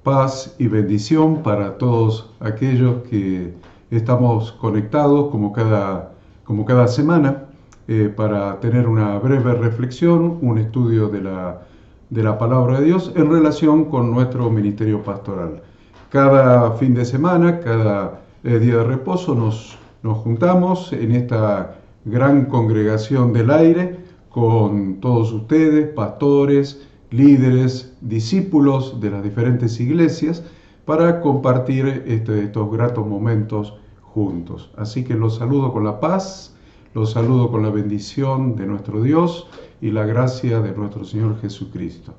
Paz y bendición para todos aquellos que estamos conectados como cada semana para tener una breve reflexión, un estudio de la palabra de Dios en relación con nuestro ministerio pastoral. Cada fin de semana, cada día de reposo nos juntamos en esta gran congregación del aire con todos ustedes, pastores, líderes, discípulos de las diferentes iglesias, para compartir estos gratos momentos juntos. Así que los saludo con la paz, los saludo con la bendición de nuestro Dios y la gracia de nuestro Señor Jesucristo.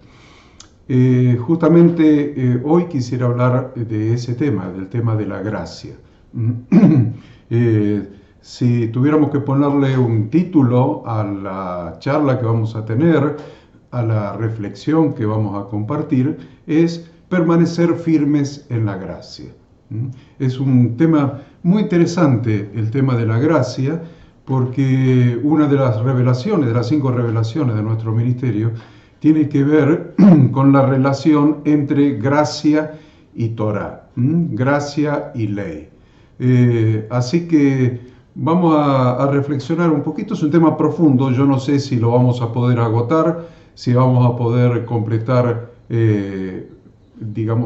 Justamente hoy quisiera hablar de ese tema, del tema de la gracia. Si tuviéramos que ponerle un título a la charla que vamos a tener, a la reflexión que vamos a compartir, es permanecer firmes en la gracia. Es un tema muy interesante, el tema de la gracia, porque una de las revelaciones, de las 5 revelaciones de nuestro ministerio, tiene que ver con la relación entre gracia y Torah, gracia y ley. Así que vamos a reflexionar un poquito. Es un tema profundo, yo no sé si lo vamos a poder agotar, si vamos a poder completar,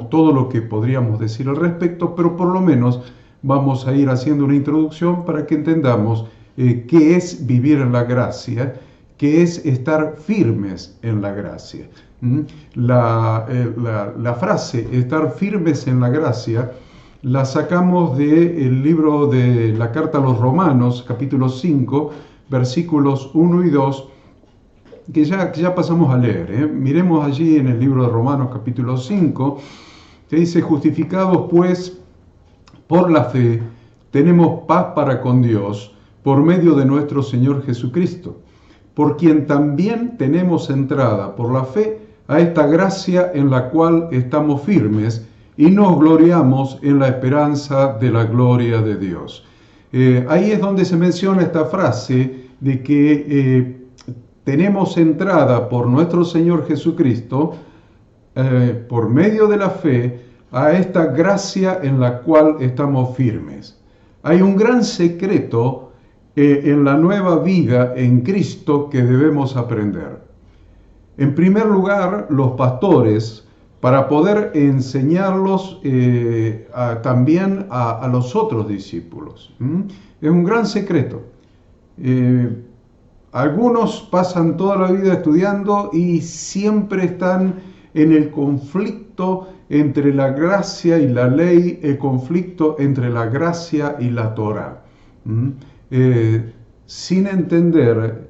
todo lo que podríamos decir al respecto, pero por lo menos vamos a ir haciendo una introducción para que entendamos qué es vivir en la gracia, qué es estar firmes en la gracia. La frase estar firmes en la gracia la sacamos del libro de la carta a los Romanos, capítulo 5, versículos 1 y 2, que ya pasamos a leer. Miremos allí en el libro de Romanos capítulo 5, que dice: justificados pues por la fe, tenemos paz para con Dios, por medio de nuestro Señor Jesucristo, por quien también tenemos entrada por la fe a esta gracia en la cual estamos firmes y nos gloriamos en la esperanza de la gloria de Dios. Ahí es donde se menciona esta frase de que tenemos entrada por nuestro Señor Jesucristo, por medio de la fe, a esta gracia en la cual estamos firmes. Hay un gran secreto en la nueva vida en Cristo que debemos aprender. En primer lugar, los pastores, para poder enseñarlos también a los otros discípulos. Es un gran secreto. Algunos pasan toda la vida estudiando y siempre están en el conflicto entre la gracia y la ley, el conflicto entre la gracia y la Torah, sin entender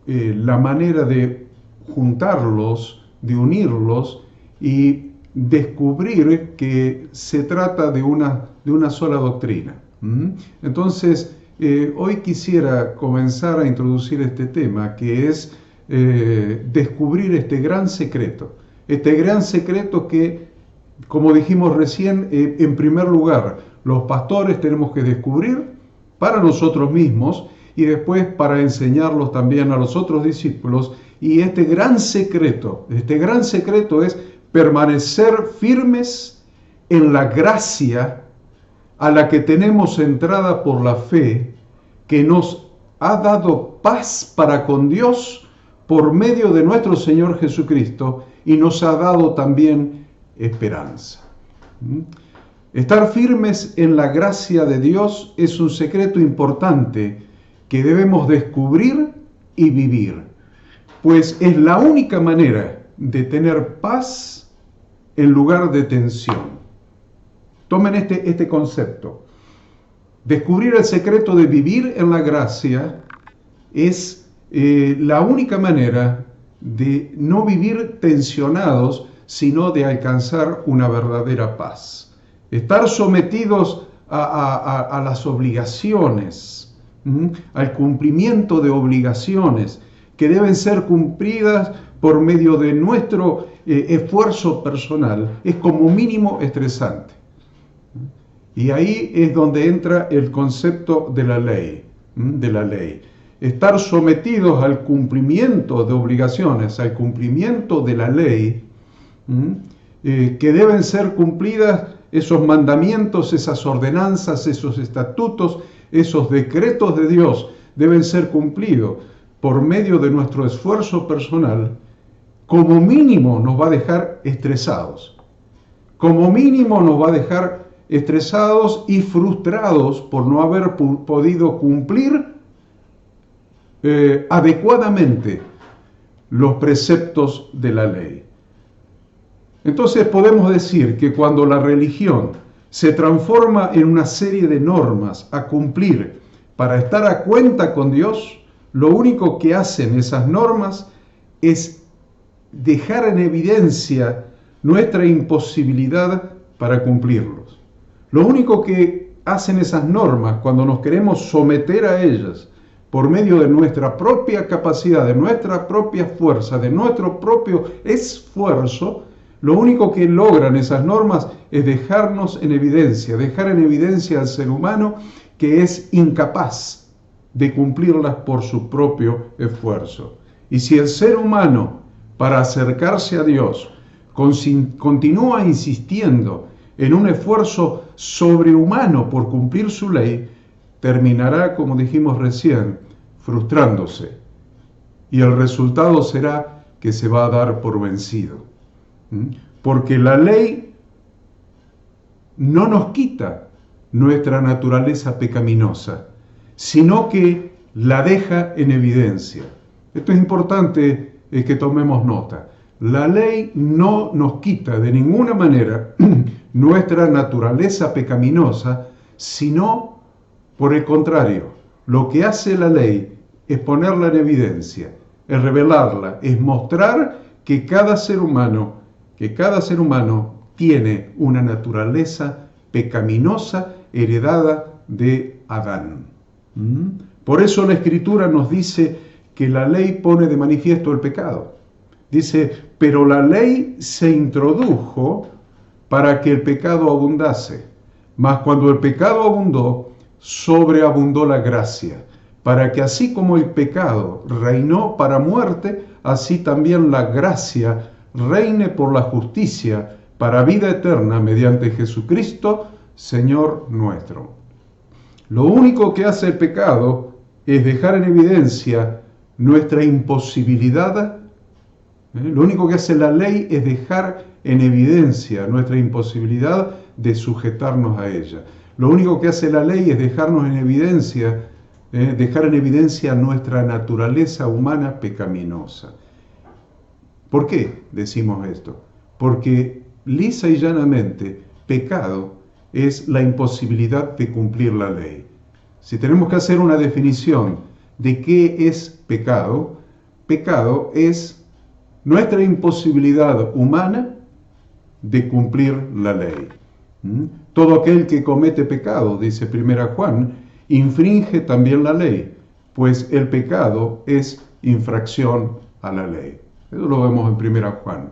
la manera de juntarlos, de unirlos y descubrir que se trata de una sola doctrina. Entonces, hoy quisiera comenzar a introducir este tema, que es descubrir este gran secreto que, como dijimos recién, en primer lugar, los pastores tenemos que descubrir para nosotros mismos y después para enseñarlos también a los otros discípulos. Y este gran secreto es permanecer firmes en la gracia a la que tenemos entrada por la fe, que nos ha dado paz para con Dios por medio de nuestro Señor Jesucristo y nos ha dado también esperanza. Estar firmes en la gracia de Dios es un secreto importante que debemos descubrir y vivir, pues es la única manera de tener paz en lugar de tensión. Tomen este concepto. Descubrir el secreto de vivir en la gracia es la única manera de no vivir tensionados, sino de alcanzar una verdadera paz. Estar sometidos a las obligaciones, al cumplimiento de obligaciones que deben ser cumplidas por medio de nuestro esfuerzo personal, es como mínimo estresante. Y ahí es donde entra el concepto de la ley. Estar sometidos al cumplimiento de obligaciones, al cumplimiento de la ley, que deben ser cumplidas, esos mandamientos, esas ordenanzas, esos estatutos, esos decretos de Dios deben ser cumplidos por medio de nuestro esfuerzo personal, como mínimo nos va a dejar estresados. Como mínimo nos va a dejar estresados y frustrados por no haber podido cumplir adecuadamente los preceptos de la ley. Entonces podemos decir que cuando la religión se transforma en una serie de normas a cumplir para estar a cuenta con Dios, lo único que hacen esas normas es dejar en evidencia nuestra imposibilidad para cumplirlos. Lo único que hacen esas normas cuando nos queremos someter a ellas por medio de nuestra propia capacidad, de nuestra propia fuerza, de nuestro propio esfuerzo, lo único que logran esas normas es dejarnos en evidencia, dejar en evidencia al ser humano que es incapaz de cumplirlas por su propio esfuerzo. Y si el ser humano, para acercarse a Dios, continúa insistiendo en un esfuerzo sobrehumano por cumplir su ley, terminará, como dijimos recién, frustrándose. Y el resultado será que se va a dar por vencido. Porque la ley no nos quita nuestra naturaleza pecaminosa, sino que la deja en evidencia. Esto es importante que tomemos nota. La ley no nos quita de ninguna manera nuestra naturaleza pecaminosa, sino por el contrario, lo que hace la ley es ponerla en evidencia, es revelarla, es mostrar que cada ser humano tiene una naturaleza pecaminosa heredada de Adán. Por eso la Escritura nos dice que la ley pone de manifiesto el pecado. Dice, pero la ley se introdujo para que el pecado abundase. Mas cuando el pecado abundó, sobreabundó la gracia, para que así como el pecado reinó para muerte, así también la gracia reine por la justicia para vida eterna mediante Jesucristo, Señor nuestro. Lo único que hace el pecado es dejar en evidencia nuestra imposibilidad. Lo único que hace la ley es dejar en evidencia nuestra imposibilidad de sujetarnos a ella. Lo único que hace la ley es dejarnos en evidencia, dejar en evidencia nuestra naturaleza humana pecaminosa. ¿Por qué decimos esto? Porque lisa y llanamente, pecado es la imposibilidad de cumplir la ley. Si tenemos que hacer una definición de qué es pecado, pecado es nuestra imposibilidad humana de cumplir la ley. Todo aquel que comete pecado, dice 1 Juan, infringe también la ley, pues el pecado es infracción a la ley. Eso lo vemos en 1 Juan.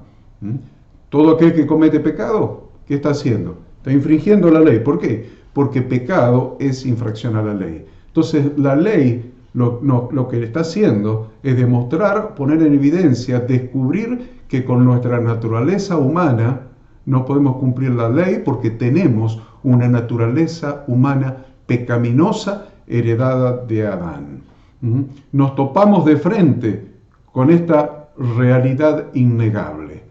Todo aquel que comete pecado, ¿qué está haciendo? Está infringiendo la ley. ¿Por qué? Porque pecado es infracción a la ley. Entonces, la ley lo que está haciendo es demostrar, poner en evidencia, descubrir que con nuestra naturaleza humana no podemos cumplir la ley porque tenemos una naturaleza humana pecaminosa heredada de Adán. Nos topamos de frente con esta realidad innegable.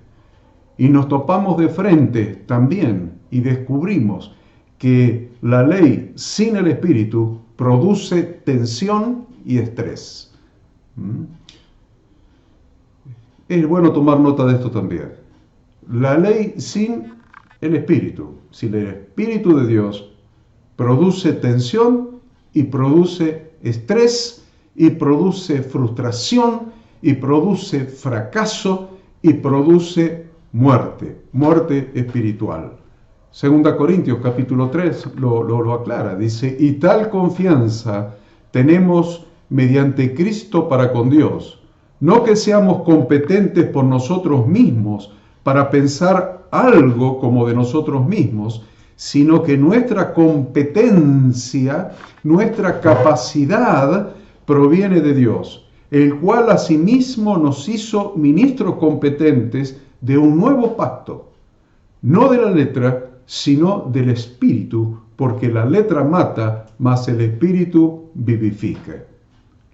Y nos topamos de frente también y descubrimos que la ley sin el Espíritu produce tensión y estrés. Es bueno tomar nota de esto también. La ley sin el Espíritu, sin el Espíritu de Dios, produce tensión y produce estrés y produce frustración y produce fracaso y produce muerte espiritual. 2 Corintios capítulo 3 lo aclara, dice, y tal confianza tenemos mediante Cristo para con Dios, no que seamos competentes por nosotros mismos para pensar algo como de nosotros mismos, sino que nuestra competencia, nuestra capacidad proviene de Dios, el cual asimismo nos hizo ministros competentes de un nuevo pacto, no de la letra, sino del espíritu, porque la letra mata, mas el espíritu vivifica.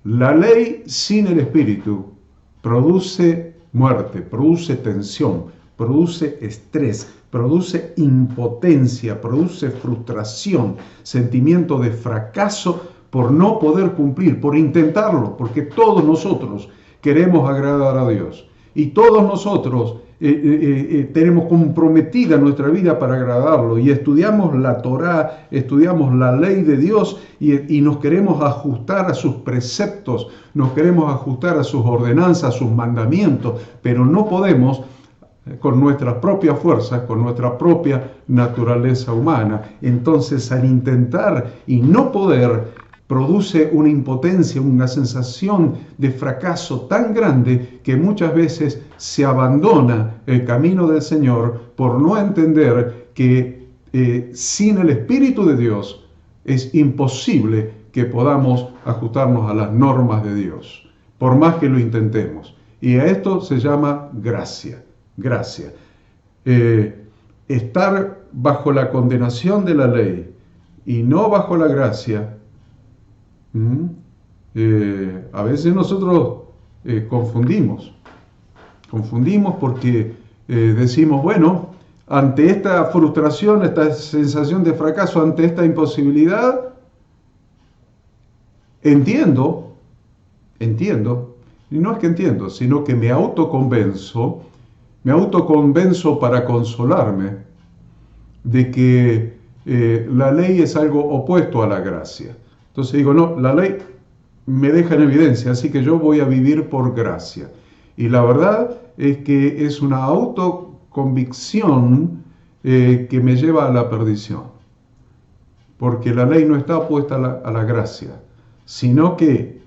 La ley sin el espíritu produce muerte, produce tensión, produce estrés, produce impotencia, produce frustración, sentimiento de fracaso por no poder cumplir, por intentarlo, porque todos nosotros queremos agradar a Dios y todos nosotros tenemos comprometida nuestra vida para agradarlo y estudiamos la Torá, estudiamos la ley de Dios y nos queremos ajustar a sus preceptos, nos queremos ajustar a sus ordenanzas, a sus mandamientos, pero no podemos con nuestra propia fuerza, con nuestra propia naturaleza humana. Entonces, al intentar y no poder, produce una impotencia, una sensación de fracaso tan grande que muchas veces se abandona el camino del Señor por no entender que sin el Espíritu de Dios es imposible que podamos ajustarnos a las normas de Dios, por más que lo intentemos. Y a esto se llama gracia. Gracia. Estar bajo la condenación de la ley y no bajo la gracia. A veces nosotros confundimos porque decimos, bueno, ante esta frustración, esta sensación de fracaso, ante esta imposibilidad, entiendo, y no es que entiendo, sino que me autoconvenzo para consolarme de que la ley es algo opuesto a la gracia. Entonces digo, no, la ley me deja en evidencia, así que yo voy a vivir por gracia. Y la verdad es que es una autoconvicción que me lleva a la perdición. Porque la ley no está opuesta a la gracia, sino que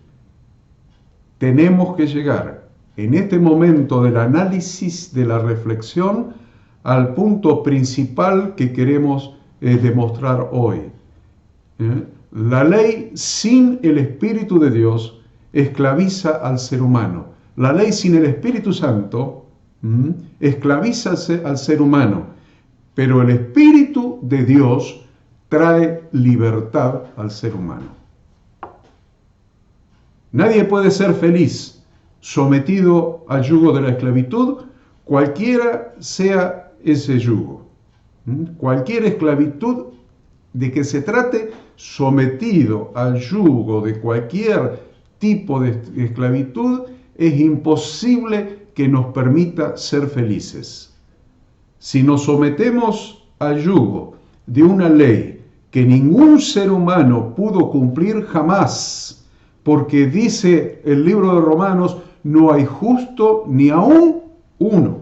tenemos que llegar en este momento del análisis, de la reflexión, al punto principal que queremos demostrar hoy. La ley sin el Espíritu de Dios esclaviza al ser humano. La ley sin el Espíritu Santo esclaviza al ser humano. Pero el Espíritu de Dios trae libertad al ser humano. Nadie puede ser feliz sometido al yugo de la esclavitud, cualquiera sea ese yugo. Cualquier esclavitud de que se trate, sometido al yugo de cualquier tipo de esclavitud, es imposible que nos permita ser felices. Si nos sometemos al yugo de una ley que ningún ser humano pudo cumplir jamás, porque dice el libro de Romanos, no hay justo ni aún uno.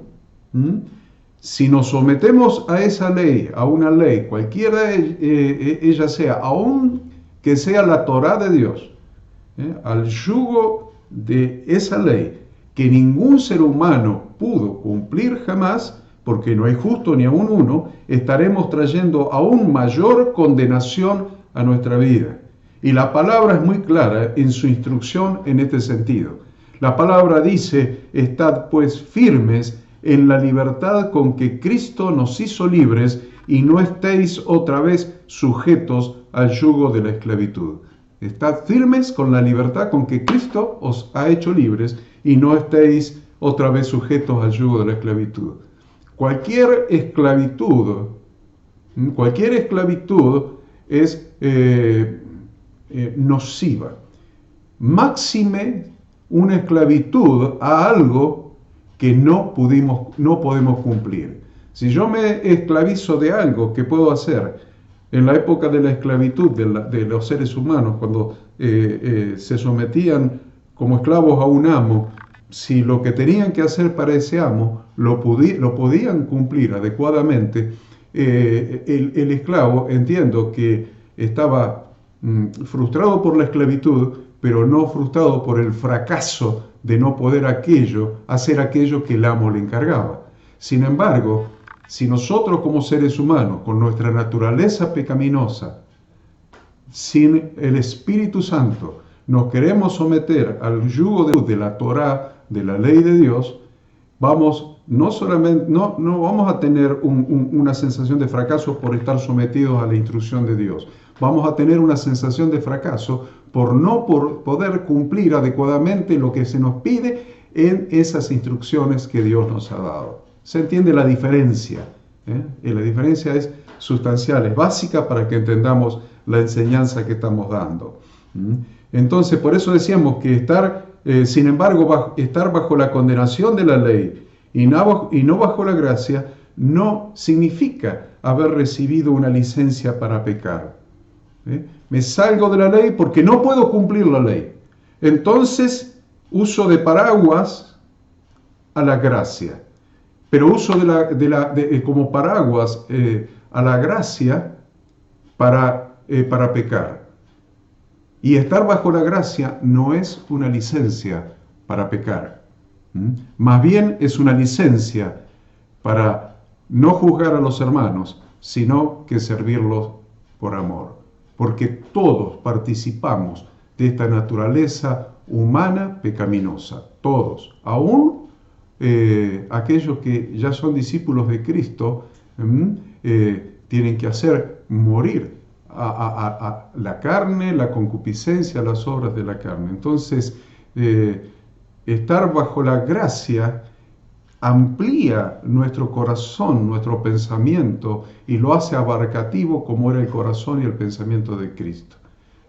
Si nos sometemos a esa ley, a una ley, cualquiera ella sea, aun que sea la Torá de Dios, al yugo de esa ley que ningún ser humano pudo cumplir jamás, porque no hay justo ni aún uno, estaremos trayendo aún mayor condenación a nuestra vida. Y la palabra es muy clara en su instrucción en este sentido. La palabra dice, estad pues firmes en la libertad con que Cristo nos hizo libres y no estéis otra vez sujetos al yugo de la esclavitud. Estad firmes con la libertad con que Cristo os ha hecho libres y no estéis otra vez sujetos al yugo de la esclavitud. Cualquier esclavitud es nociva. Máxime una esclavitud a algo que no podemos cumplir. Si yo me esclavizo de algo que puedo hacer, en la época de la esclavitud de los seres humanos, cuando se sometían como esclavos a un amo, si lo que tenían que hacer para ese amo lo podían cumplir adecuadamente, el esclavo, entiendo que estaba frustrado por la esclavitud, pero no frustrado por el fracaso de no poder hacer aquello que el amo le encargaba. Sin embargo, si nosotros como seres humanos, con nuestra naturaleza pecaminosa, sin el Espíritu Santo, nos queremos someter al yugo de la Torá, de la ley de Dios, vamos no solamente, no vamos a tener una sensación de fracaso por estar sometidos a la instrucción de Dios. Vamos a tener una sensación de fracaso por poder cumplir adecuadamente lo que se nos pide en esas instrucciones que Dios nos ha dado. ¿Se entiende la diferencia? Y la diferencia es sustancial, es básica para que entendamos la enseñanza que estamos dando. Entonces, por eso decíamos que sin embargo, estar bajo la condenación de la ley y no bajo la gracia no significa haber recibido una licencia para pecar. Me salgo de la ley porque no puedo cumplir la ley. Entonces, uso de paraguas a la gracia. Pero uso como paraguas a la gracia para pecar. Y estar bajo la gracia no es una licencia para pecar. Más bien es una licencia para no juzgar a los hermanos, sino que servirlos por amor. Porque todos participamos de esta naturaleza humana pecaminosa. Todos. Aún aquellos que ya son discípulos de Cristo tienen que hacer morir a la carne, la concupiscencia, las obras de la carne. Entonces, estar bajo la gracia amplía nuestro corazón, nuestro pensamiento, y lo hace abarcativo como era el corazón y el pensamiento de Cristo.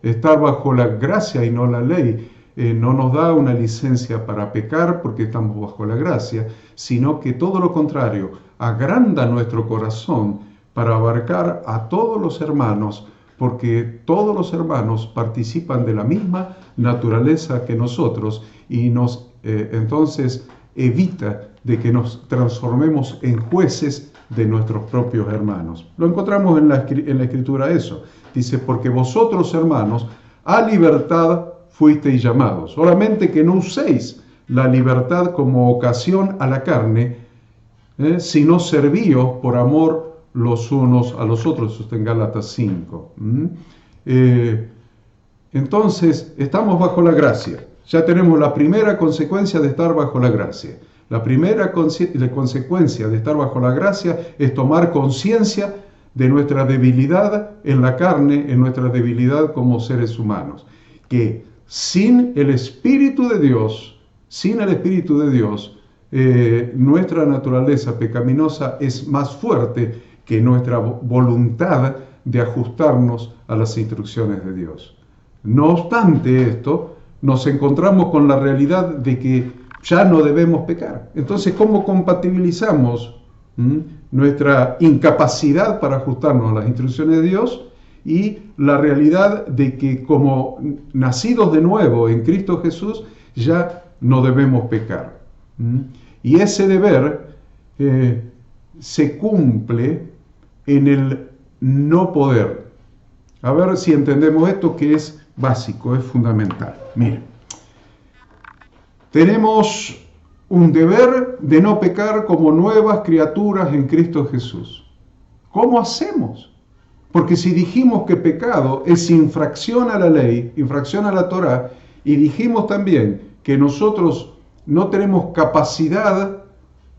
Estar bajo la gracia y no la ley no nos da una licencia para pecar porque estamos bajo la gracia, sino que todo lo contrario, agranda nuestro corazón para abarcar a todos los hermanos, porque todos los hermanos participan de la misma naturaleza que nosotros y nos entonces evita de que nos transformemos en jueces de nuestros propios hermanos. Lo encontramos en la Escritura eso. Dice, porque vosotros, hermanos, a libertad fuisteis llamados, solamente que no uséis la libertad como ocasión a la carne, sino servíos por amor los unos a los otros. Eso está en Gálatas 5. Entonces, estamos bajo la gracia. Ya tenemos la primera consecuencia de estar bajo la gracia. La primera consecuencia de estar bajo la gracia es tomar conciencia de nuestra debilidad en la carne, en nuestra debilidad como seres humanos. Que sin el Espíritu de Dios, nuestra naturaleza pecaminosa es más fuerte que nuestra voluntad de ajustarnos a las instrucciones de Dios. No obstante esto, nos encontramos con la realidad de que ya no debemos pecar. Entonces, ¿cómo compatibilizamos nuestra incapacidad para ajustarnos a las instrucciones de Dios y la realidad de que como nacidos de nuevo en Cristo Jesús ya no debemos pecar? Y ese deber se cumple en el no poder. A ver si entendemos esto, que es básico, es fundamental. Miren, tenemos un deber de no pecar como nuevas criaturas en Cristo Jesús. ¿Cómo hacemos? Porque si dijimos que pecado es infracción a la ley, infracción a la Torá, y dijimos también que nosotros no tenemos capacidad,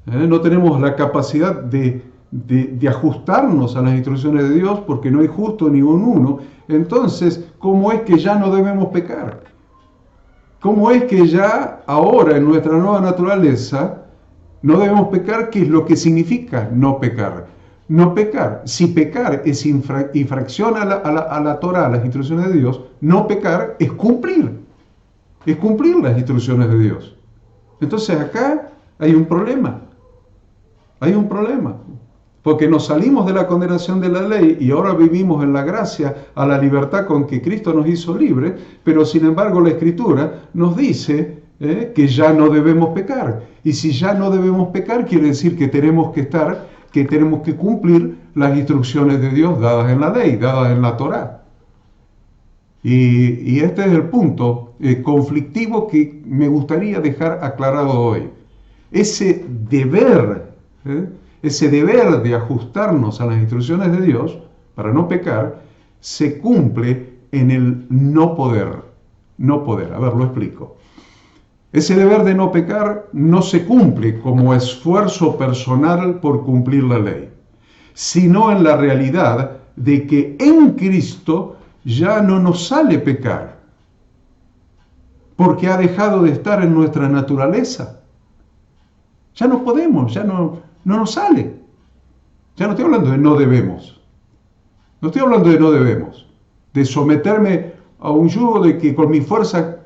no tenemos la capacidad de ajustarnos a las instrucciones de Dios, porque no hay justo ni un uno, entonces, ¿cómo es que ya no debemos pecar? ¿Cómo es que ya ahora en nuestra nueva naturaleza no debemos pecar? ¿Qué es lo que significa no pecar? No pecar, si pecar es infracción a la Torá, a las instrucciones de Dios, no pecar es cumplir las instrucciones de Dios. Entonces acá hay un problema, porque nos salimos de la condenación de la ley y ahora vivimos en la gracia a la libertad con que Cristo nos hizo libres, pero sin embargo la Escritura nos dice que ya no debemos pecar. Y si ya no debemos pecar, quiere decir que tenemos que cumplir las instrucciones de Dios dadas en la ley, dadas en la Torá. Y este es el punto conflictivo que me gustaría dejar aclarado hoy. Ese deber de ajustarnos a las instrucciones de Dios para no pecar se cumple en el no poder. No poder. A ver, lo explico. Ese deber de no pecar no se cumple como esfuerzo personal por cumplir la ley, sino en la realidad de que en Cristo ya no nos sale pecar, porque ha dejado de estar en nuestra naturaleza. Ya no podemos, ya no nos sale. Ya no estoy hablando de no debemos. No estoy hablando de no debemos, de someterme a un yugo de que con mi fuerza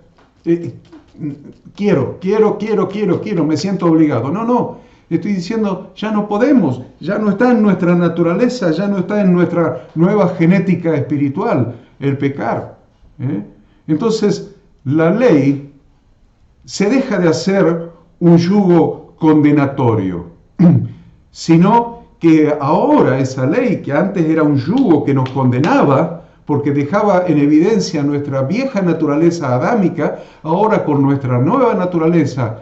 quiero, me siento obligado. No, estoy diciendo ya no podemos, ya no está en nuestra naturaleza, ya no está en nuestra nueva genética espiritual el pecar. Entonces, la ley se deja de hacer un yugo condenatorio, sino que ahora esa ley, que antes era un yugo que nos condenaba, porque dejaba en evidencia nuestra vieja naturaleza adámica, ahora con nuestra nueva naturaleza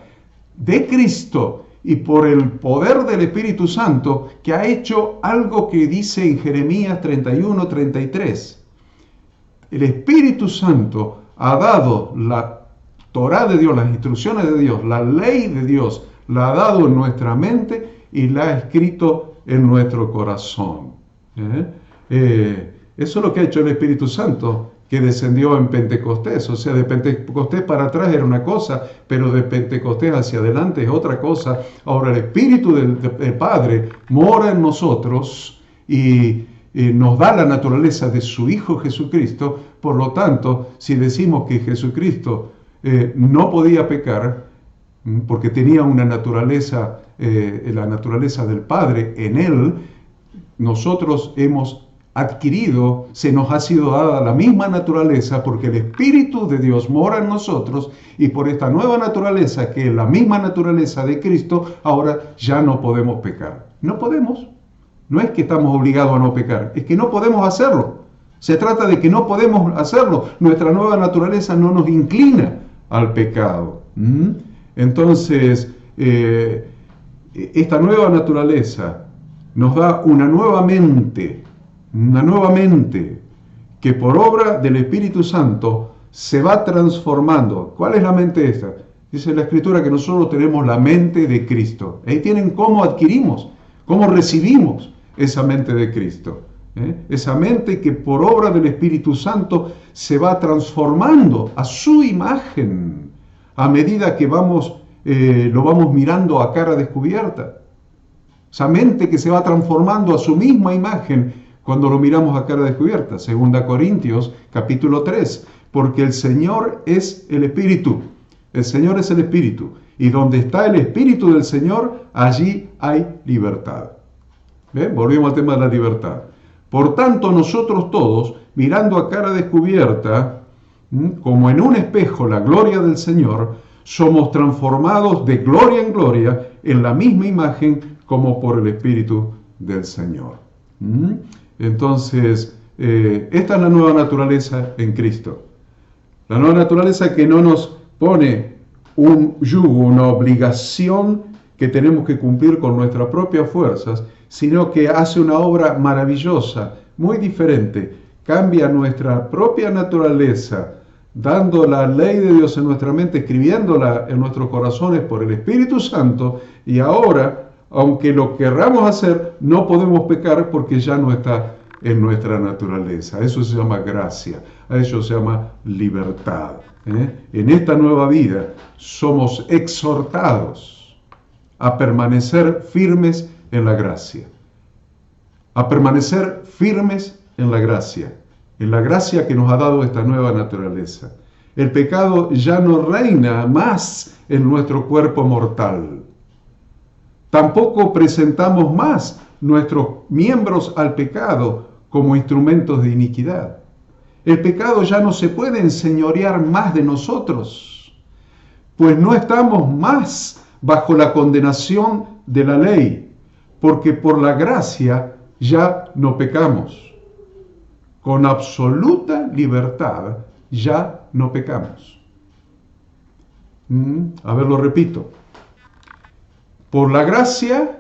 de Cristo y por el poder del Espíritu Santo, que ha hecho algo que dice en Jeremías 31:33. El Espíritu Santo ha dado la Torá de Dios, las instrucciones de Dios, la ley de Dios, la ha dado en nuestra mente y la ha escrito en nuestro corazón. Eso es lo que ha hecho el Espíritu Santo, que descendió en Pentecostés. O sea, de Pentecostés para atrás era una cosa, pero de Pentecostés hacia adelante es otra cosa. Ahora el Espíritu del Padre mora en nosotros y nos da la naturaleza de su Hijo Jesucristo. Por lo tanto, si decimos que Jesucristo no podía pecar, porque tenía una naturaleza, la naturaleza del Padre en él, nosotros hemos adquirido, se nos ha sido dada la misma naturaleza, porque el Espíritu de Dios mora en nosotros, y por esta nueva naturaleza, que es la misma naturaleza de Cristo, ahora ya no podemos pecar. No podemos. No es que estamos obligados a no pecar, es que no podemos hacerlo. Se trata de que no podemos hacerlo. Nuestra nueva naturaleza no nos inclina al pecado. Entonces, esta nueva naturaleza nos da una nueva mente que por obra del Espíritu Santo se va transformando. ¿Cuál es la mente esta? Dice la Escritura que nosotros tenemos la mente de Cristo. Ahí tienen cómo adquirimos, cómo recibimos esa mente de Cristo. Esa mente que por obra del Espíritu Santo se va transformando a su imagen a medida que lo vamos mirando a cara descubierta. Esa mente que se va transformando a su misma imagen cuando lo miramos a cara descubierta. 2 Corintios capítulo 3. Porque el Señor es el Espíritu. El Señor es el Espíritu. Y donde está el Espíritu del Señor, allí hay libertad. ¿Ven? Volvemos al tema de la libertad. Por tanto, nosotros todos, mirando a cara descubierta, como en un espejo la gloria del Señor, somos transformados de gloria en gloria en la misma imagen como por el Espíritu del Señor. Entonces, esta es la nueva naturaleza en Cristo. La nueva naturaleza que no nos pone un yugo, una obligación que tenemos que cumplir con nuestras propias fuerzas, sino que hace una obra maravillosa, muy diferente. Cambia nuestra propia naturaleza, dando la ley de Dios en nuestra mente, escribiéndola en nuestros corazones por el Espíritu Santo, y ahora, aunque lo querramos hacer, no podemos pecar porque ya no está en nuestra naturaleza. Eso se llama gracia, a eso se llama libertad. En esta nueva vida somos exhortados a permanecer firmes en la gracia. A permanecer firmes en la gracia que nos ha dado esta nueva naturaleza. El pecado ya no reina más en nuestro cuerpo mortal. Tampoco presentamos más nuestros miembros al pecado como instrumentos de iniquidad. El pecado ya no se puede enseñorear más de nosotros, pues no estamos más bajo la condenación de la ley, porque por la gracia ya no pecamos. Con absoluta libertad ya no pecamos. A ver, lo repito. Por la gracia,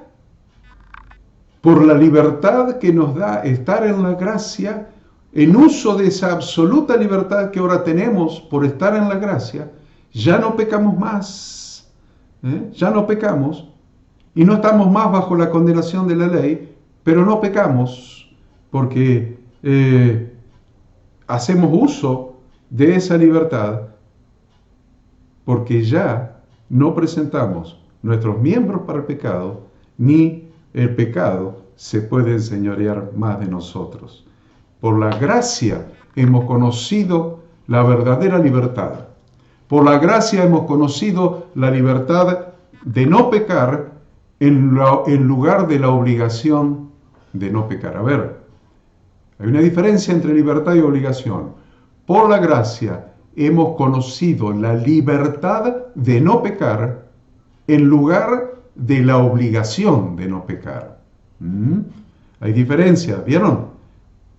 por la libertad que nos da estar en la gracia, en uso de esa absoluta libertad que ahora tenemos por estar en la gracia, ya no pecamos más, ya no pecamos y no estamos más bajo la condenación de la ley, pero no pecamos porque hacemos uso de esa libertad porque ya no presentamos nuestros miembros para el pecado, ni el pecado se puede enseñorear más de nosotros. Por la gracia hemos conocido la verdadera libertad. Por la gracia hemos conocido la libertad de no pecar en lugar de la obligación de no pecar. A ver, hay una diferencia entre libertad y obligación. Por la gracia hemos conocido la libertad de no pecar en lugar de la obligación de no pecar. Hay diferencia, ¿vieron?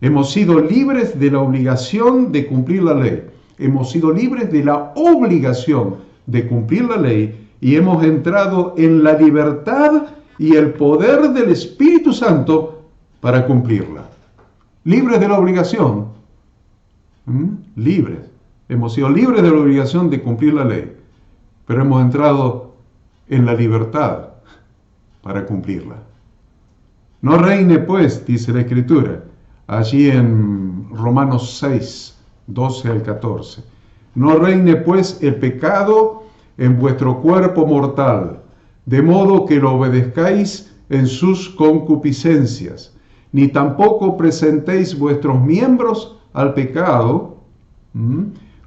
Hemos sido libres de la obligación de cumplir la ley. Hemos sido libres de la obligación de cumplir la ley y hemos entrado en la libertad y el poder del Espíritu Santo para cumplirla. Libres de la obligación. Libres. Hemos sido libres de la obligación de cumplir la ley, pero hemos entrado en la libertad para cumplirla. No reine pues, dice la Escritura, allí en Romanos 6, 12 al 14. No reine pues el pecado en vuestro cuerpo mortal, de modo que lo obedezcáis en sus concupiscencias, ni tampoco presentéis vuestros miembros al pecado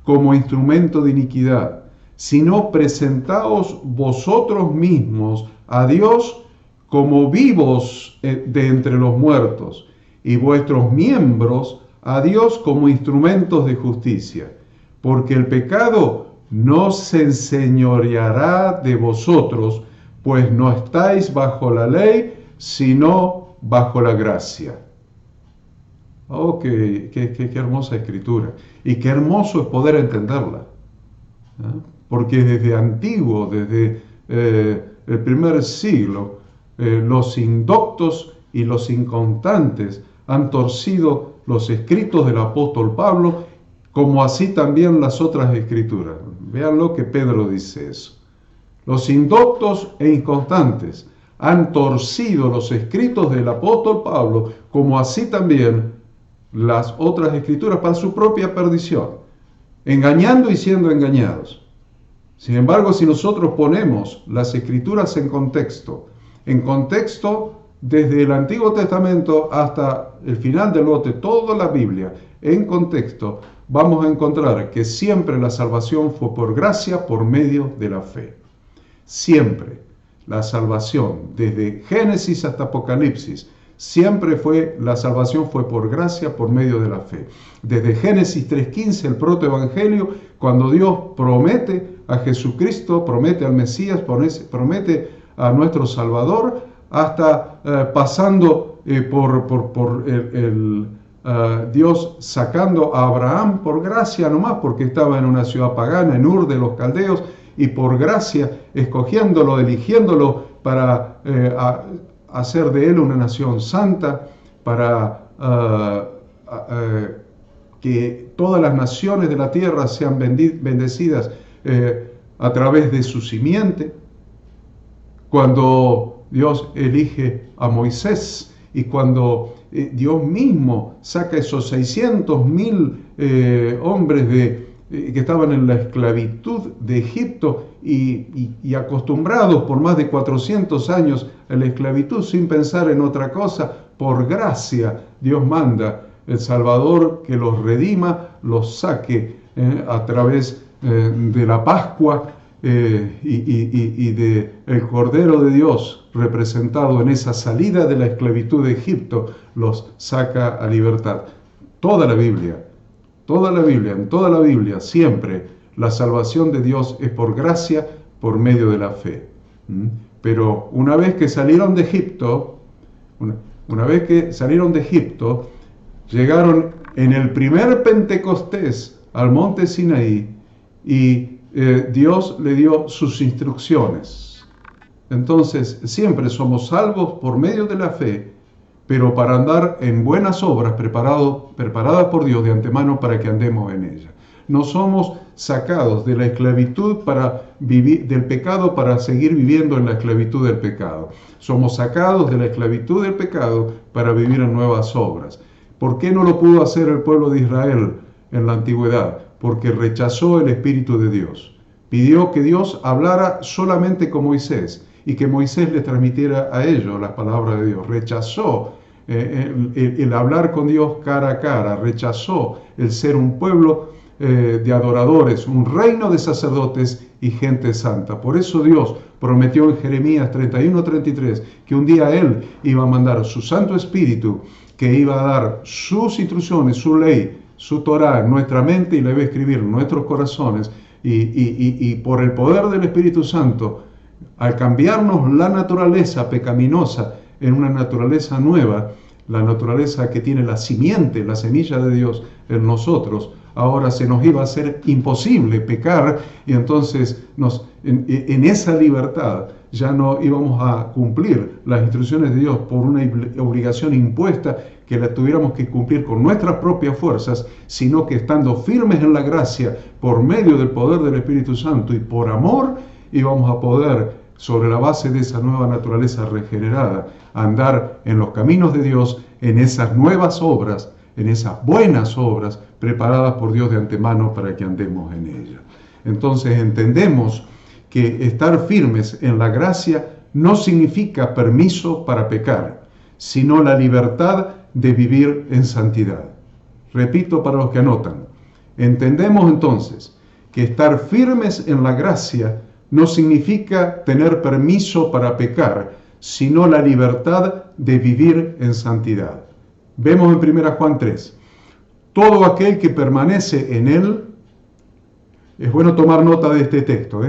como instrumento de iniquidad, sino presentaos vosotros mismos a Dios como vivos de entre los muertos, y vuestros miembros a Dios como instrumentos de justicia, porque el pecado no se enseñoreará de vosotros, pues no estáis bajo la ley, sino bajo la gracia. Oh, qué hermosa escritura. Y qué hermoso es poder entenderla. Porque desde antiguo, desde el primer siglo, los indoctos y los inconstantes han torcido los escritos del apóstol Pablo, como así también las otras escrituras. Vean lo que Pedro dice eso. Los indoctos e inconstantes han torcido los escritos del apóstol Pablo, como así también las otras escrituras, para su propia perdición, engañando y siendo engañados. Sin embargo, si nosotros ponemos las escrituras en contexto desde el Antiguo Testamento hasta el final del Nuevo, toda la Biblia en contexto, vamos a encontrar que siempre la salvación fue por gracia, por medio de la fe. Siempre la salvación, desde Génesis hasta Apocalipsis, siempre la salvación fue por gracia, por medio de la fe. Desde Génesis 3.15, el protoevangelio, cuando Dios promete a Jesucristo, promete al Mesías, promete a nuestro Salvador, hasta pasando por Dios sacando a Abraham por gracia nomás, porque estaba en una ciudad pagana, en Ur de los Caldeos, y por gracia escogiéndolo, eligiéndolo para hacer de él una nación santa, para que todas las naciones de la tierra sean bendecidas a través de su simiente. Cuando Dios elige a Moisés y cuando Dios mismo saca esos 600.000 hombres que estaban en la esclavitud de Egipto y acostumbrados por más de 400 años a la esclavitud sin pensar en otra cosa, por gracia Dios manda el Salvador que los redima, los saque a través de la Pascua y de el Cordero de Dios representado en esa salida de la esclavitud de Egipto, los saca a libertad. Toda la Biblia, en toda la Biblia, siempre la salvación de Dios es por gracia, por medio de la fe. Pero una vez que salieron de Egipto, llegaron en el primer Pentecostés al monte Sinaí y Dios le dio sus instrucciones. Entonces, siempre somos salvos por medio de la fe, pero para andar en buenas obras preparadas por Dios de antemano para que andemos en ellas. No somos sacados de la esclavitud para vivir, del pecado para seguir viviendo en la esclavitud del pecado. Somos sacados de la esclavitud del pecado para vivir en nuevas obras. ¿Por qué no lo pudo hacer el pueblo de Israel en la antigüedad? Porque rechazó el Espíritu de Dios. Pidió que Dios hablara solamente con Moisés y que Moisés les transmitiera a ellos las palabras de Dios. Rechazó el hablar con Dios cara a cara, rechazó el ser un pueblo de adoradores, un reino de sacerdotes y gente santa. Por eso Dios prometió en Jeremías 31:33 que un día Él iba a mandar su Santo Espíritu, que iba a dar sus instrucciones, su ley, su Torá en nuestra mente y la iba a escribir en nuestros corazones. Y por el poder del Espíritu Santo, al cambiarnos la naturaleza pecaminosa en una naturaleza nueva, la naturaleza que tiene la simiente, la semilla de Dios en nosotros, ahora se nos iba a hacer imposible pecar y entonces en esa libertad ya no íbamos a cumplir las instrucciones de Dios por una obligación impuesta que la tuviéramos que cumplir con nuestras propias fuerzas, sino que estando firmes en la gracia por medio del poder del Espíritu Santo y por amor, íbamos a poder, sobre la base de esa nueva naturaleza regenerada, andar en los caminos de Dios, en esas nuevas obras, en esas buenas obras preparadas por Dios de antemano para que andemos en ellas. Entonces entendemos que estar firmes en la gracia no significa permiso para pecar, sino la libertad de vivir en santidad. Repito para los que anotan. Entendemos entonces que estar firmes en la gracia no significa tener permiso para pecar, sino la libertad de vivir en santidad. Vemos en 1 Juan 3. Todo aquel que permanece en él, es bueno tomar nota de este texto,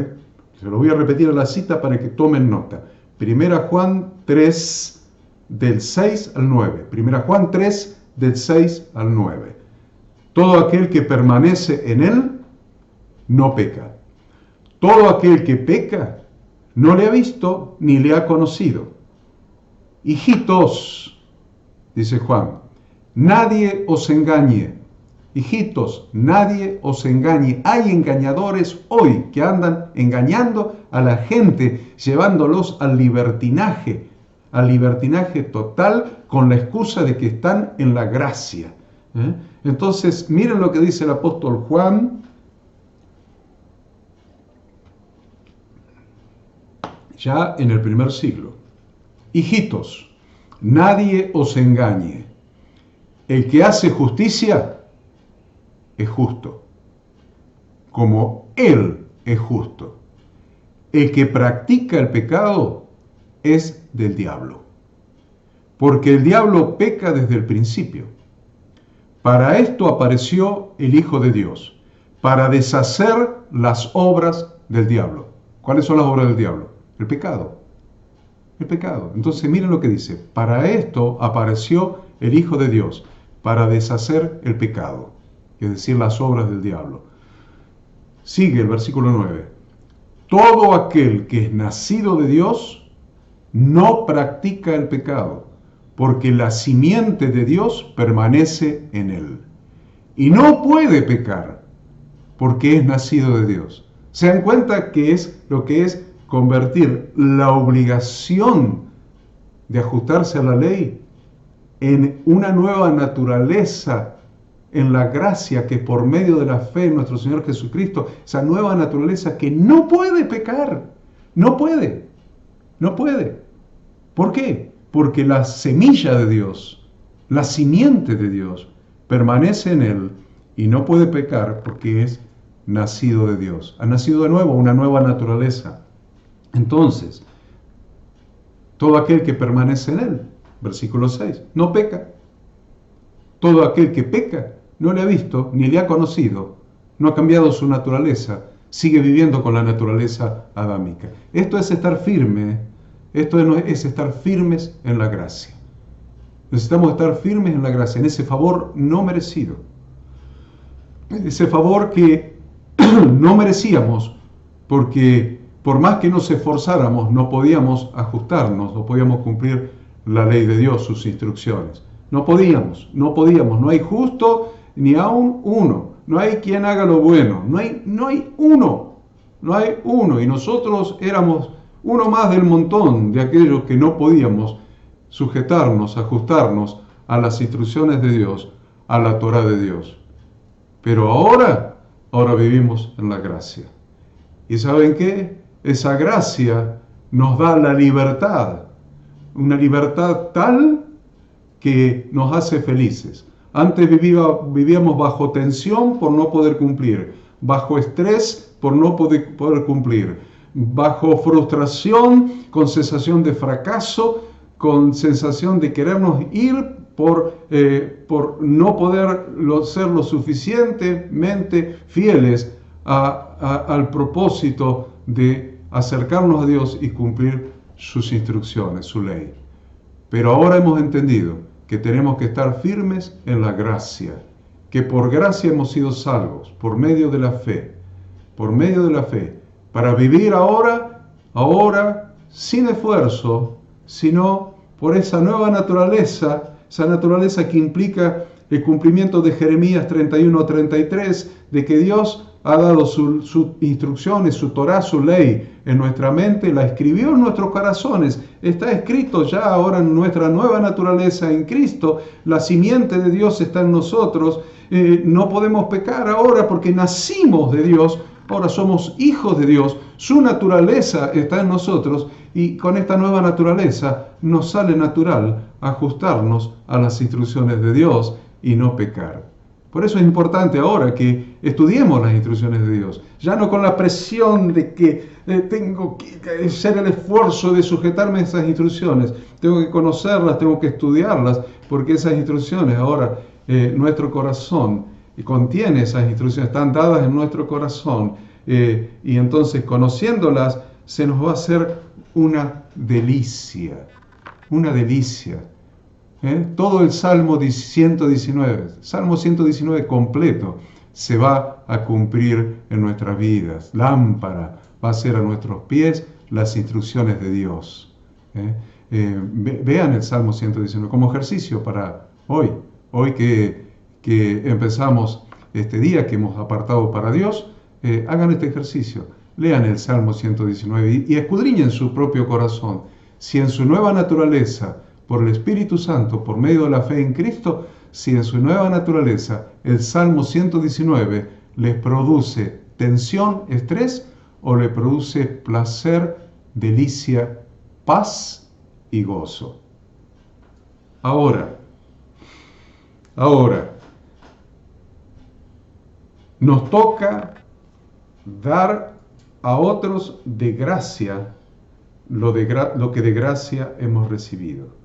se lo voy a repetir a la cita para que tomen nota. 1 Juan 3, del 6 al 9. 1 Juan 3, del 6 al 9. Todo aquel que permanece en él, no peca. Todo aquel que peca, no le ha visto ni le ha conocido. Hijitos, dice Juan, nadie os engañe. Hijitos, nadie os engañe. Hay engañadores hoy que andan engañando a la gente, llevándolos al libertinaje total con la excusa de que están en la gracia. Entonces, miren lo que dice el apóstol Juan, ya en el primer siglo. Hijitos, nadie os engañe. El que hace justicia es justo, como Él es justo. El que practica el pecado es del diablo, porque el diablo peca desde el principio. Para esto apareció el Hijo de Dios, para deshacer las obras del diablo. ¿Cuáles son las obras del diablo? El pecado. El pecado. Entonces miren lo que dice. Para esto apareció el Hijo de Dios, para deshacer el pecado, es decir, las obras del diablo. Sigue el versículo 9. Todo aquel que es nacido de Dios no practica el pecado, porque la simiente de Dios permanece en él. Y no puede pecar, porque es nacido de Dios. ¿Se dan cuenta que es lo que es convertir la obligación de ajustarse a la ley en una nueva naturaleza, en la gracia que por medio de la fe en nuestro Señor Jesucristo, esa nueva naturaleza que no puede pecar, no puede. ¿Por qué? Porque la semilla de Dios, la simiente de Dios, permanece en él y no puede pecar porque es nacido de Dios. Ha nacido de nuevo, una nueva naturaleza. Entonces, todo aquel que permanece en él, versículo 6, no peca. Todo aquel que peca no le ha visto ni le ha conocido, no ha cambiado su naturaleza, sigue viviendo con la naturaleza adámica. Esto es estar firme, esto es estar firmes en la gracia. Necesitamos estar firmes en la gracia, en ese favor no merecido. Ese favor que no merecíamos, porque por más que nos esforzáramos, no podíamos ajustarnos, no podíamos cumplir la ley de Dios, sus instrucciones. No podíamos, no hay justo ni aún uno. no hay quien haga lo bueno, no hay uno, y nosotros éramos uno más del montón de aquellos que no podíamos sujetarnos, ajustarnos a las instrucciones de Dios, a la Torá de Dios. Pero ahora vivimos en la gracia. ¿Y saben qué? Esa gracia nos da la libertad, una libertad tal que nos hace felices. Antes vivíamos bajo tensión por no poder cumplir, bajo estrés por no poder cumplir, bajo frustración, con sensación de fracaso, con sensación de querernos ir por no poder ser lo suficientemente fieles al propósito de acercarnos a Dios y cumplir sus instrucciones, su ley. Pero ahora hemos entendido que tenemos que estar firmes en la gracia, que por gracia hemos sido salvos, por medio de la fe, para vivir ahora sin esfuerzo, sino por esa nueva naturaleza, esa naturaleza que implica el cumplimiento de Jeremías 31:33, de que Dios ha dado sus instrucciones, su Torá, su ley en nuestra mente, la escribió en nuestros corazones, está escrito ya ahora en nuestra nueva naturaleza en Cristo, la simiente de Dios está en nosotros, no podemos pecar ahora porque nacimos de Dios, ahora somos hijos de Dios, su naturaleza está en nosotros y con esta nueva naturaleza nos sale natural ajustarnos a las instrucciones de Dios y no pecar. Por eso es importante ahora que estudiemos las instrucciones de Dios, ya no con la presión de que tengo que hacer el esfuerzo de sujetarme a esas instrucciones, tengo que conocerlas, tengo que estudiarlas, porque esas instrucciones ahora, nuestro corazón contiene esas instrucciones, están dadas en nuestro corazón, y entonces conociéndolas se nos va a hacer una delicia. Todo el Salmo 119 completo se va a cumplir en nuestras vidas. Lámpara va a ser a nuestros pies las instrucciones de Dios. Vean el Salmo 119 como ejercicio para hoy que empezamos este día que hemos apartado para Dios. Hagan este ejercicio, lean el Salmo 119 y escudriñen su propio corazón. Si en su nueva naturaleza, por el Espíritu Santo, por medio de la fe en Cristo, si en su nueva naturaleza el Salmo 119 les produce tensión, estrés, o le produce placer, delicia, paz y gozo. Ahora, nos toca dar a otros de gracia lo que de gracia hemos recibido.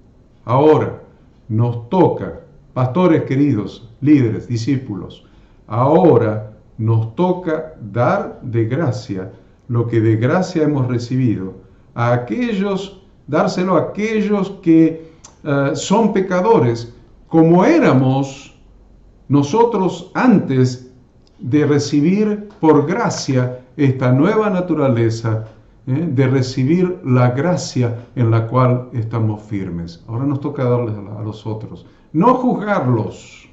Ahora nos toca, pastores queridos, líderes, discípulos, ahora nos toca dar de gracia lo que de gracia hemos recibido dárselo a aquellos que son pecadores, como éramos nosotros antes de recibir por gracia esta nueva naturaleza, de recibir la gracia en la cual estamos firmes. Ahora nos toca darles a los otros, no juzgarlos,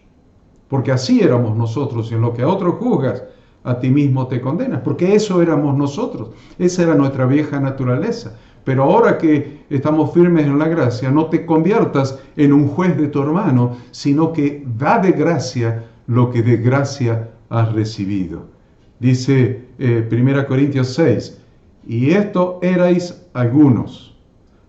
porque así éramos nosotros, y en lo que a otros juzgas, a ti mismo te condenas, porque eso éramos nosotros, esa era nuestra vieja naturaleza. Pero ahora que estamos firmes en la gracia, no te conviertas en un juez de tu hermano, sino que da de gracia lo que de gracia has recibido. Dice 1 Corintios 6, y esto erais algunos,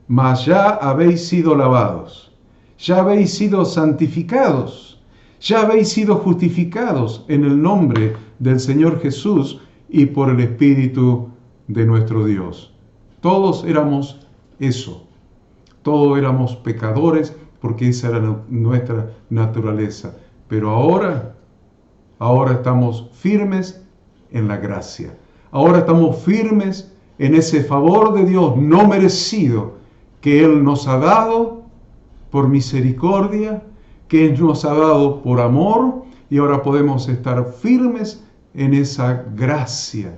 mas ya habéis sido lavados, ya habéis sido santificados, ya habéis sido justificados en el nombre del Señor Jesús y por el Espíritu de nuestro Dios. Todos éramos eso, todos éramos pecadores porque esa era nuestra naturaleza, pero ahora estamos firmes en la gracia, ahora estamos firmes en ese favor de Dios no merecido que Él nos ha dado por misericordia, que Él nos ha dado por amor, y ahora podemos estar firmes en esa gracia.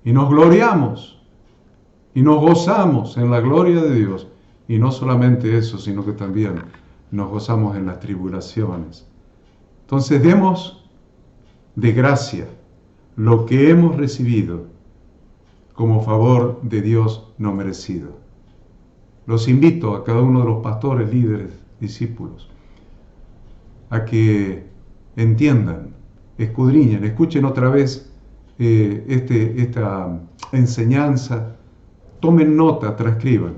Y nos gloriamos, y nos gozamos en la gloria de Dios. Y no solamente eso, sino que también nos gozamos en las tribulaciones. Entonces demos de gracia, lo que hemos recibido como favor de Dios no merecido. Los invito a cada uno de los pastores, líderes, discípulos, a que entiendan, escudriñen, escuchen otra vez esta enseñanza, tomen nota, transcriban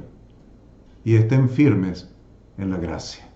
y estén firmes en la gracia.